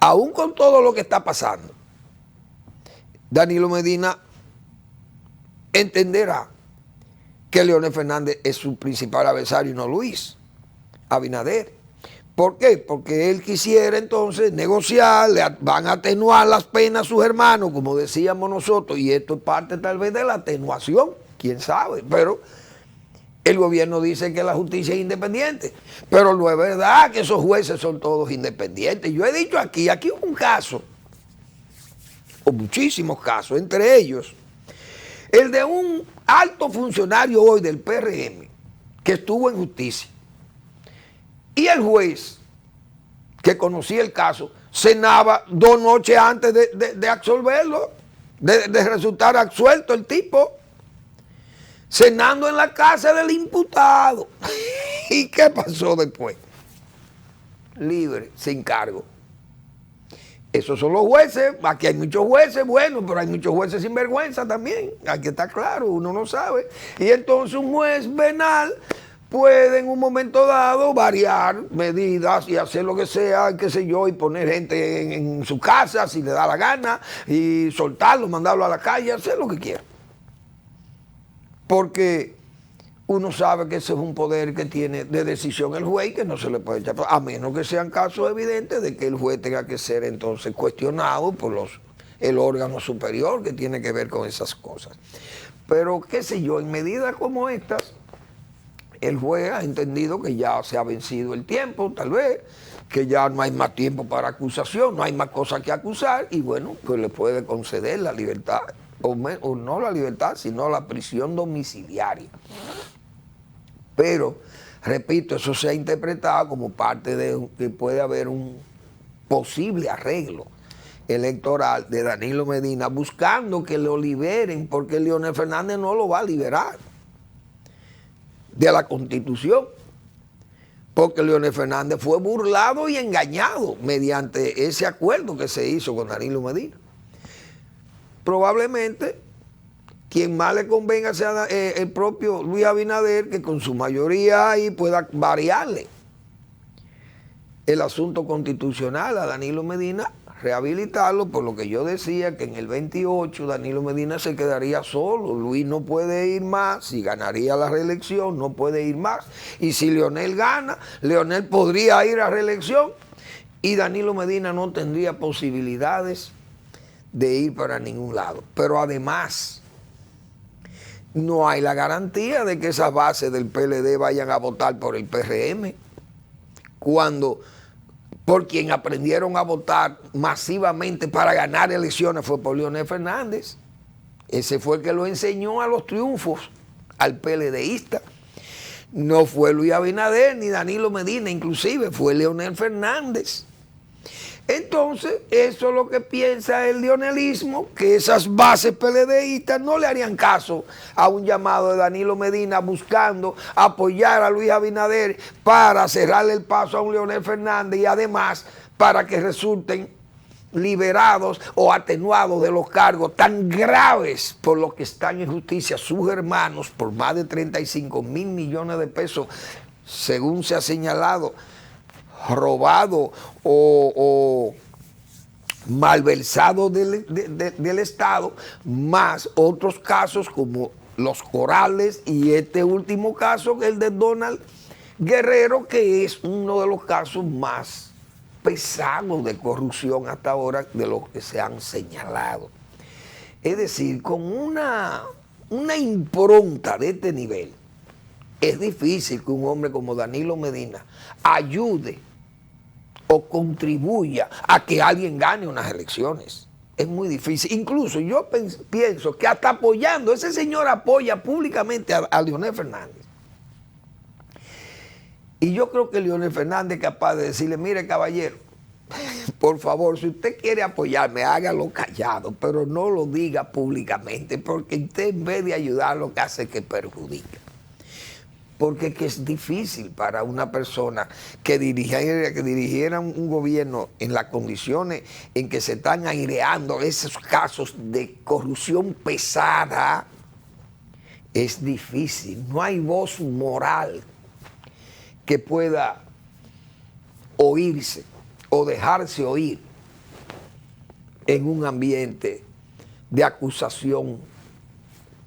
Aún con todo lo que está pasando, Danilo Medina entenderá que Leonel Fernández es su principal adversario y no Luis Abinader. ¿Por qué? Porque él quisiera entonces negociar, le van a atenuar las penas a sus hermanos, como decíamos nosotros, y esto es parte tal vez de la atenuación, quién sabe, pero el gobierno dice que la justicia es independiente, pero no es verdad que esos jueces son todos independientes. Yo he dicho aquí hubo un caso, o muchísimos casos, entre ellos, el de un alto funcionario hoy del PRM que estuvo en justicia. Y el juez, que conocía el caso, cenaba 2 noches antes de absolverlo, de resultar absuelto el tipo, cenando en la casa del imputado. ¿Y qué pasó después? Libre, sin cargo. Esos son los jueces. Aquí hay muchos jueces, bueno, pero hay muchos jueces sin vergüenza también. Hay que estar claro, uno no sabe. Y entonces un juez venal puede en un momento dado variar medidas y hacer lo que sea, qué sé yo, y poner gente en su casa si le da la gana, y soltarlo, mandarlo a la calle, hacer lo que quiera. Porque uno sabe que ese es un poder que tiene de decisión el juez y que no se le puede echar, a menos que sean casos evidentes de que el juez tenga que ser entonces cuestionado por el órgano superior que tiene que ver con esas cosas. Pero qué sé yo, en medidas como estas, el juez ha entendido que ya se ha vencido el tiempo, tal vez, que ya no hay más tiempo para acusación, no hay más cosas que acusar, y bueno, pues le puede conceder la libertad, o no la libertad, sino la prisión domiciliaria. Pero, repito, eso se ha interpretado como parte de que puede haber un posible arreglo electoral de Danilo Medina, buscando que lo liberen, porque Leonel Fernández no lo va a liberar de la Constitución, porque Leonel Fernández fue burlado y engañado mediante ese acuerdo que se hizo con Danilo Medina. Probablemente quien más le convenga sea el propio Luis Abinader, que con su mayoría ahí pueda variarle el asunto constitucional a Danilo Medina, rehabilitarlo, por lo que yo decía que en el 28 Danilo Medina se quedaría solo. Luis no puede ir más, si ganaría la reelección no puede ir más, y si Leonel gana, Leonel podría ir a reelección y Danilo Medina no tendría posibilidades de ir para ningún lado. Pero además, no hay la garantía de que esas bases del PLD vayan a votar por el PRM, cuando por quien aprendieron a votar masivamente para ganar elecciones fue por Leonel Fernández. Ese fue el que lo enseñó a los triunfos al PLDista. No fue Luis Abinader ni Danilo Medina, inclusive fue Leonel Fernández. Entonces, eso es lo que piensa el leonelismo, que esas bases PLDistas no le harían caso a un llamado de Danilo Medina buscando apoyar a Luis Abinader para cerrarle el paso a un Leonel Fernández y además para que resulten liberados o atenuados de los cargos tan graves por los que están en justicia sus hermanos por más de 35 mil millones de pesos, según se ha señalado, robado o malversado del Estado, más otros casos como los Corales y este último caso, el de Donald Guerrero, que es uno de los casos más pesados de corrupción hasta ahora de los que se han señalado. Es decir, con una impronta de este nivel, es difícil que un hombre como Danilo Medina ayude o contribuya a que alguien gane unas elecciones. Es muy difícil. Incluso yo pienso que hasta apoyando, ese señor apoya públicamente a Leonel Fernández. Y yo creo que Leonel Fernández es capaz de decirle, mire caballero, por favor, si usted quiere apoyarme, hágalo callado, pero no lo diga públicamente, porque usted en vez de ayudar lo que hace es que perjudica. Porque que es difícil para una persona que dirigiera un gobierno en las condiciones en que se están aireando esos casos de corrupción pesada. Es difícil, no hay voz moral que pueda oírse o dejarse oír en un ambiente de acusación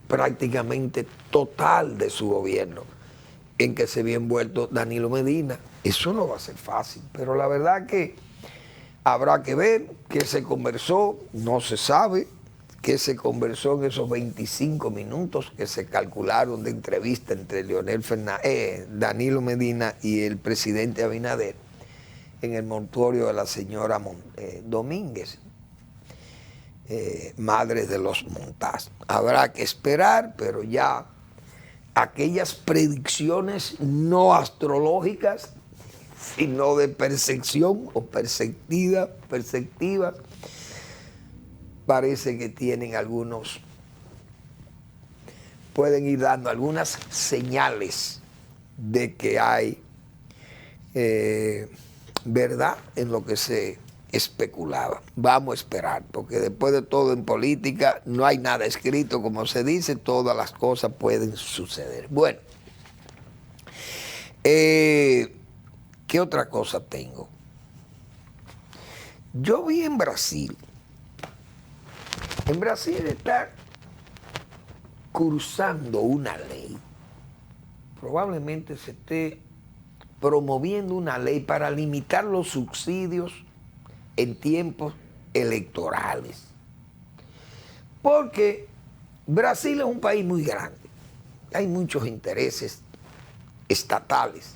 prácticamente total de su gobierno en que se vio envuelto Danilo Medina. Eso no va a ser fácil, pero la verdad que habrá que ver qué se conversó, no se sabe qué se conversó en esos 25 minutos que se calcularon de entrevista entre Danilo Medina y el presidente Abinader en el mortuorio de la señora Domínguez, madre de los Montaz. Habrá que esperar, pero ya aquellas predicciones no astrológicas, sino de percepción o perspectivas, parece que tienen pueden ir dando algunas señales de que hay verdad en lo que se especulaba. Vamos a esperar, porque después de todo en política no hay nada escrito, como se dice, todas las cosas pueden suceder. Bueno, ¿qué otra cosa tengo? Yo vi en Brasil está cursando una ley, probablemente se esté promoviendo una ley para limitar los subsidios en tiempos electorales. Porque Brasil es un país muy grande. Hay muchos intereses estatales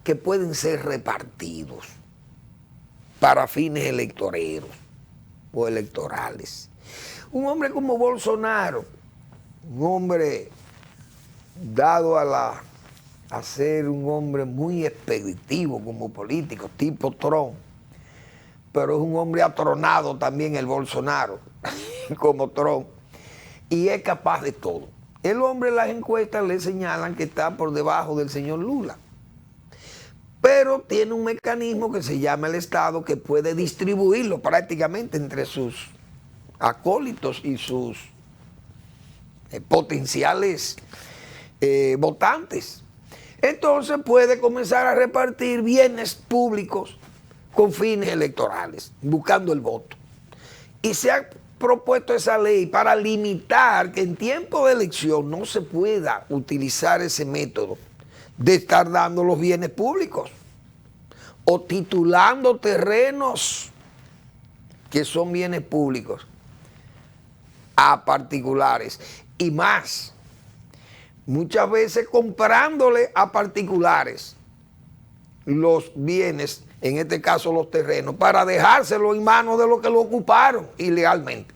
que pueden ser repartidos para fines electoreros o electorales. Un hombre como Bolsonaro, un hombre dado a ser un hombre muy expeditivo como político, tipo Trump, pero es un hombre atronado también el Bolsonaro, como Trump, y es capaz de todo. El hombre en las encuestas le señalan que está por debajo del señor Lula, pero tiene un mecanismo que se llama el Estado que puede distribuirlo prácticamente entre sus acólitos y sus potenciales votantes. Entonces puede comenzar a repartir bienes públicos con fines electorales, buscando el voto. Y se ha propuesto esa ley para limitar que en tiempo de elección no se pueda utilizar ese método de estar dando los bienes públicos o titulando terrenos que son bienes públicos a particulares y más, muchas veces comprándole a particulares los bienes, en este caso los terrenos, para dejárselo en manos de los que lo ocuparon ilegalmente.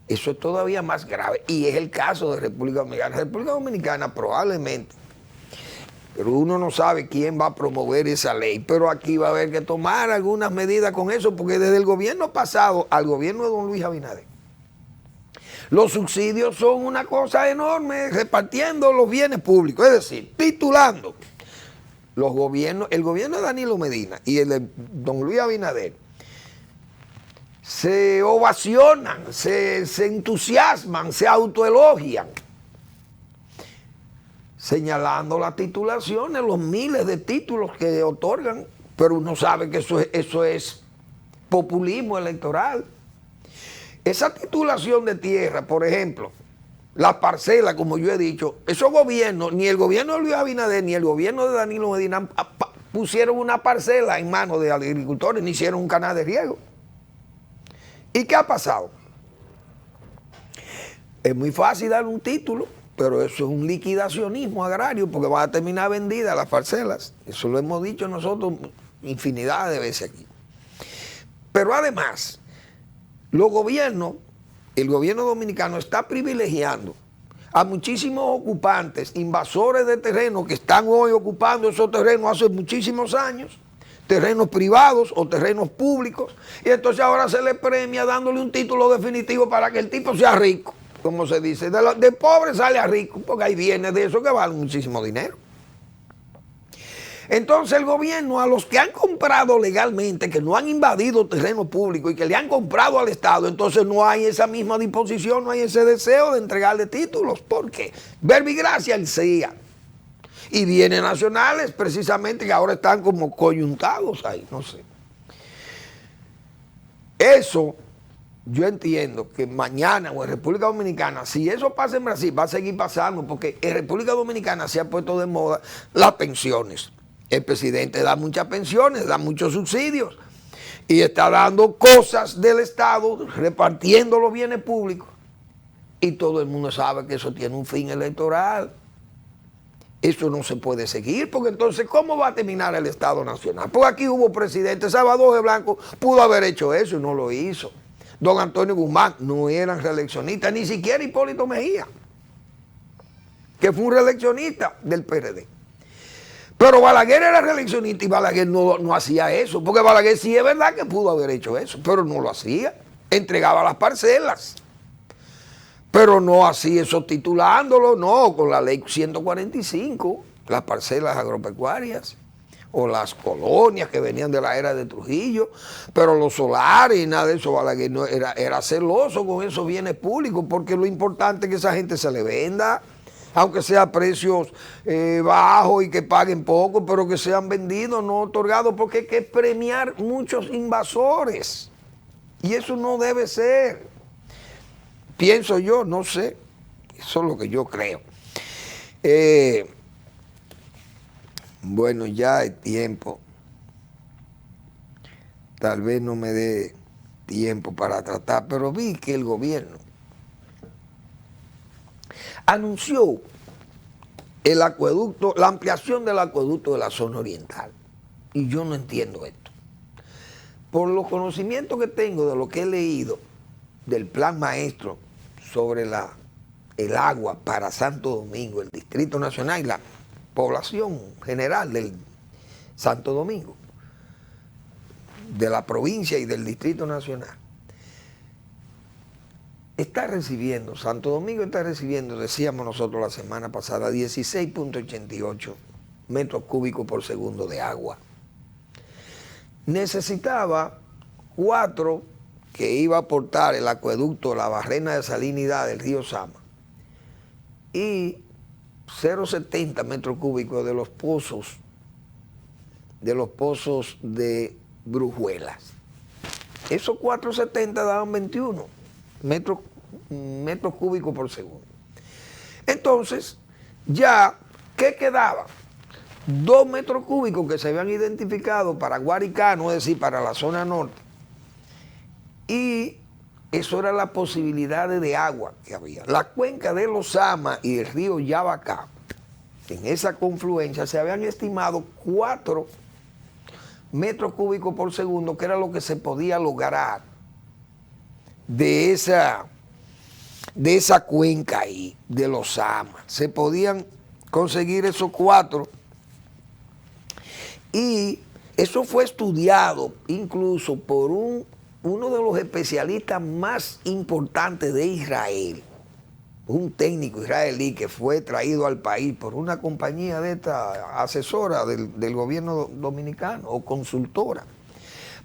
Eso es todavía más grave y es el caso de República Dominicana. República Dominicana probablemente, pero uno no sabe quién va a promover esa ley, pero aquí va a haber que tomar algunas medidas con eso, porque desde el gobierno pasado al gobierno de don Luis Abinader, los subsidios son una cosa enorme, repartiendo los bienes públicos, es decir, titulando los gobiernos, el gobierno de Danilo Medina y el de don Luis Abinader, se ovacionan, se entusiasman, se autoelogian, señalando las titulaciones, los miles de títulos que otorgan, pero uno sabe que eso es populismo electoral. Esa titulación de tierra, por ejemplo, las parcelas, como yo he dicho, esos gobiernos, ni el gobierno de Luis Abinader ni el gobierno de Danilo Medina pusieron una parcela en manos de agricultores, ni hicieron un canal de riego. ¿Y qué ha pasado? Es muy fácil dar un título, pero eso es un liquidacionismo agrario, porque van a terminar vendidas las parcelas. Eso lo hemos dicho nosotros infinidad de veces aquí. Pero además, los gobiernos, el gobierno dominicano está privilegiando a muchísimos ocupantes, invasores de terrenos que están hoy ocupando esos terrenos hace muchísimos años, terrenos privados o terrenos públicos, y entonces ahora se le premia dándole un título definitivo para que el tipo sea rico, como se dice, de pobre sale a rico, porque hay bienes de eso que valen muchísimo dinero. Entonces el gobierno, a los que han comprado legalmente, que no han invadido terreno público y que le han comprado al Estado, entonces no hay esa misma disposición, no hay ese deseo de entregarle títulos. ¿Por qué? Verbigracia el CIA. Y bienes nacionales, precisamente, que ahora están como coyuntados ahí, no sé. Eso, yo entiendo que mañana o en República Dominicana, si eso pasa en Brasil, va a seguir pasando, porque en República Dominicana se ha puesto de moda las pensiones. El presidente da muchas pensiones, da muchos subsidios y está dando cosas del Estado, repartiendo los bienes públicos. Y todo el mundo sabe que eso tiene un fin electoral. Eso no se puede seguir, porque entonces, ¿cómo va a terminar el Estado Nacional? Porque aquí hubo presidentes, Salvador Blanco pudo haber hecho eso y no lo hizo. Don Antonio Guzmán no eran reeleccionistas, ni siquiera Hipólito Mejía, que fue un reeleccionista del PRD. Pero Balaguer era reeleccionista y Balaguer no hacía eso, porque Balaguer sí es verdad que pudo haber hecho eso, pero no lo hacía. Entregaba las parcelas, pero no hacía eso titulándolo, no, con la ley 145, las parcelas agropecuarias o las colonias que venían de la era de Trujillo, pero los solares y nada de eso. Balaguer no, era celoso con esos bienes públicos, porque lo importante es que esa gente se le venda, aunque sea a precios bajos y que paguen poco, pero que sean vendidos, no otorgados, porque hay que premiar muchos invasores. Y eso no debe ser. Pienso yo, no sé. Eso es lo que yo creo. Bueno, ya el tiempo. Tal vez no me dé tiempo para tratar, pero vi que el gobierno anunció el acueducto, la ampliación del acueducto de la zona oriental. Y yo no entiendo esto. Por los conocimientos que tengo de lo que he leído del plan maestro sobre el agua para Santo Domingo, el Distrito Nacional y la población general del Santo Domingo, de la provincia y del Distrito Nacional, Santo Domingo está recibiendo, decíamos nosotros la semana pasada, 16.88 metros cúbicos por segundo de agua. Necesitaba 4 que iba a aportar el acueducto, la barrena de salinidad del río Sama, y 0.70 metros cúbicos de los pozos de Brujuelas. Esos 4.70 daban 21 metros cúbicos por segundo. Entonces, ya, ¿qué quedaba? 2 metros cúbicos que se habían identificado para Guaricano, es decir, para la zona norte, y eso era la posibilidad de agua que había. La cuenca de los Sama y el río Yabacá, en esa confluencia se habían estimado 4 metros cúbicos por segundo, que era lo que se podía lograr de esa cuenca ahí, de los Sama. Se podían conseguir esos 4 y eso fue estudiado incluso por uno de los especialistas más importantes de Israel, un técnico israelí que fue traído al país por una compañía de esta asesora del gobierno dominicano o consultora,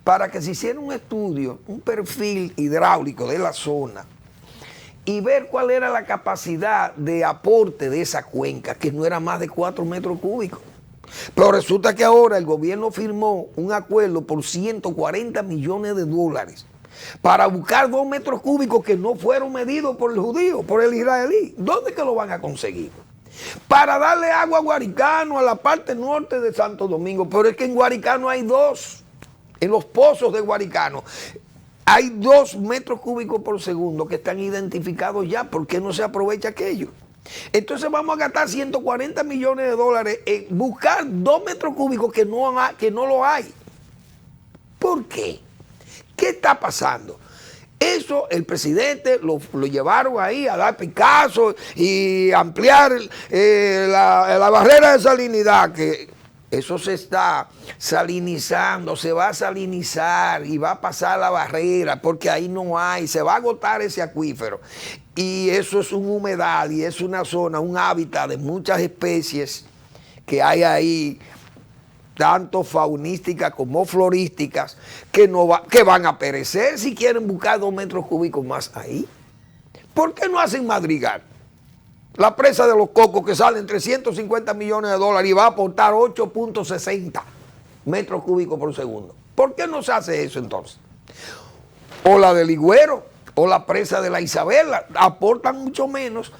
para que se hiciera un estudio, un perfil hidráulico de la zona y ver cuál era la capacidad de aporte de esa cuenca, que no era más de 4 metros cúbicos. Pero resulta que ahora el gobierno firmó un acuerdo por 140 millones de dólares para buscar 2 metros cúbicos que no fueron medidos por el judío, por el israelí. ¿Dónde que lo van a conseguir? Para darle agua a Guaricano, a la parte norte de Santo Domingo. Pero es que en Guaricano hay 2, en los pozos de Guaricano. Hay 2 metros cúbicos por segundo que están identificados ya. ¿Por qué no se aprovecha aquello? Entonces vamos a gastar 140 millones de dólares en buscar 2 metros cúbicos que no lo hay. ¿Por qué? ¿Qué está pasando? Eso el presidente lo llevaron ahí a dar Picasso y ampliar la barrera de salinidad, que eso se está salinizando, se va a salinizar y va a pasar la barrera porque ahí no hay, se va a agotar ese acuífero. Y eso es un humedal y es una zona, un hábitat de muchas especies que hay ahí, tanto faunísticas como florísticas, que van a perecer si quieren buscar 2 metros cúbicos más ahí. ¿Por qué no hacen Madrigal? La presa de los Cocos, que sale en 350 millones de dólares y va a aportar 8.60 metros cúbicos por segundo. ¿Por qué no se hace eso entonces? O la del Higüero, o la presa de la Isabela, aportan mucho menos,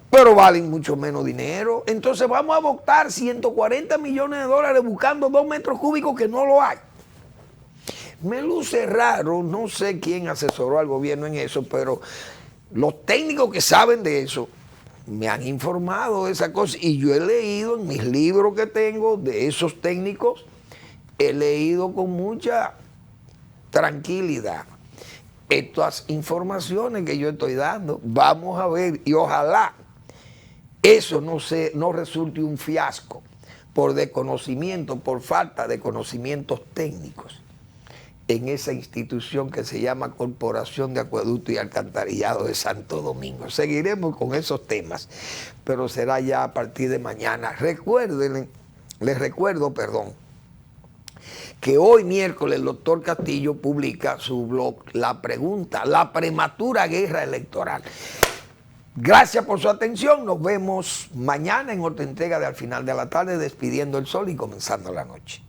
pero valen mucho menos dinero. Entonces vamos a botar 140 millones de dólares buscando 2 metros cúbicos que no lo hay. Me luce raro, no sé quién asesoró al gobierno en eso, pero los técnicos que saben de eso me han informado de esa cosa y yo he leído en mis libros que tengo de esos técnicos, he leído con mucha tranquilidad estas informaciones que yo estoy dando. Vamos a ver y ojalá eso no resulte un fiasco por desconocimiento, por falta de conocimientos técnicos en esa institución que se llama Corporación de Acueducto y Alcantarillado de Santo Domingo. Seguiremos con esos temas, pero será ya a partir de mañana. Les recuerdo, que hoy miércoles el doctor Castillo publica su blog La Pregunta, la prematura guerra electoral. Gracias por su atención, nos vemos mañana en otra entrega de Al Final de la Tarde, despidiendo el sol y comenzando la noche.